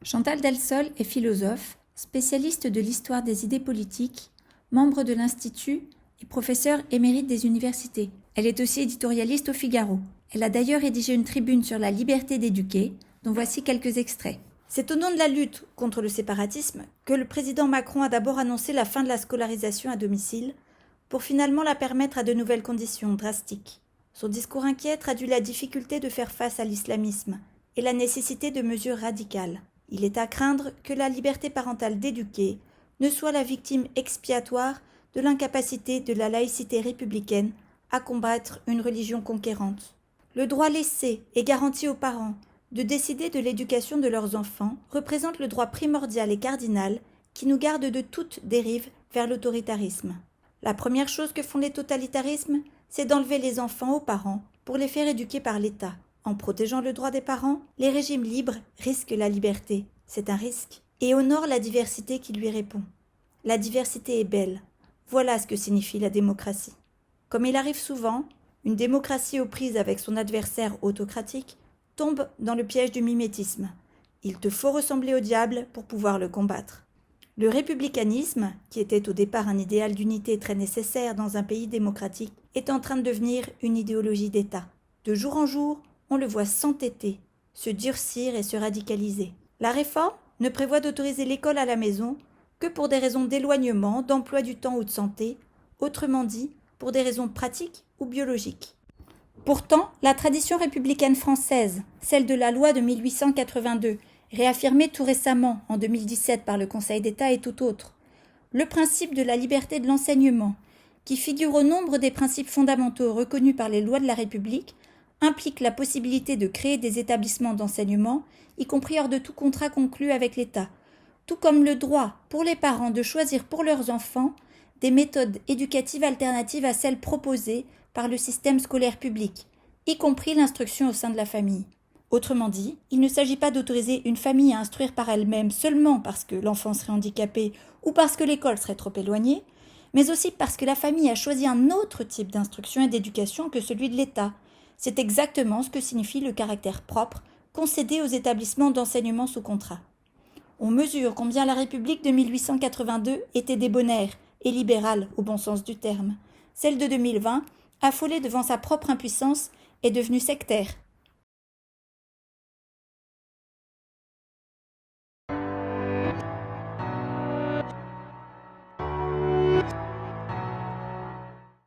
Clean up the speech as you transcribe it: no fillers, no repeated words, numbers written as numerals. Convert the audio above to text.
Chantal Delsol est philosophe, spécialiste de l'histoire des idées politiques, membre de l'Institut et professeure émérite des universités. Elle est aussi éditorialiste au Figaro. Elle a d'ailleurs rédigé une tribune sur la liberté d'éduquer, dont voici quelques extraits. C'est au nom de la lutte contre le séparatisme que le président Macron a d'abord annoncé la fin de la scolarisation à domicile, pour finalement la permettre à de nouvelles conditions drastiques. Son discours inquiet traduit la difficulté de faire face à l'islamisme et la nécessité de mesures radicales. Il est à craindre que la liberté parentale d'éduquer ne soit la victime expiatoire de l'incapacité de la laïcité républicaine à combattre une religion conquérante. Le droit laissé et garanti aux parents de décider de l'éducation de leurs enfants représente le droit primordial et cardinal qui nous garde de toute dérive vers l'autoritarisme. La première chose que font les totalitarismes, c'est d'enlever les enfants aux parents pour les faire éduquer par l'État. En protégeant le droit des parents, les régimes libres risquent la liberté, c'est un risque, et honorent la diversité qui lui répond. La diversité est belle, voilà ce que signifie la démocratie. Comme il arrive souvent, une démocratie aux prises avec son adversaire autocratique tombe dans le piège du mimétisme. Il te faut ressembler au diable pour pouvoir le combattre. Le républicanisme, qui était au départ un idéal d'unité très nécessaire dans un pays démocratique, est en train de devenir une idéologie d'État. De jour en jour, on le voit s'entêter, se durcir et se radicaliser. La réforme ne prévoit d'autoriser l'école à la maison que pour des raisons d'éloignement, d'emploi du temps ou de santé, autrement dit, pour des raisons pratiques ou biologiques. Pourtant, la tradition républicaine française, celle de la loi de 1882, réaffirmée tout récemment, en 2017, par le Conseil d'État, est tout autre. Le principe de la liberté de l'enseignement, qui figure au nombre des principes fondamentaux reconnus par les lois de la République, implique la possibilité de créer des établissements d'enseignement, y compris hors de tout contrat conclu avec l'État, tout comme le droit pour les parents de choisir pour leurs enfants des méthodes éducatives alternatives à celles proposées par le système scolaire public, y compris l'instruction au sein de la famille. Autrement dit, il ne s'agit pas d'autoriser une famille à instruire par elle-même seulement parce que l'enfant serait handicapé ou parce que l'école serait trop éloignée, mais aussi parce que la famille a choisi un autre type d'instruction et d'éducation que celui de l'État. C'est exactement ce que signifie le caractère propre concédé aux établissements d'enseignement sous contrat. On mesure combien la République de 1882 était débonnaire et libérale au bon sens du terme. Celle de 2020, affolée devant sa propre impuissance, est devenue sectaire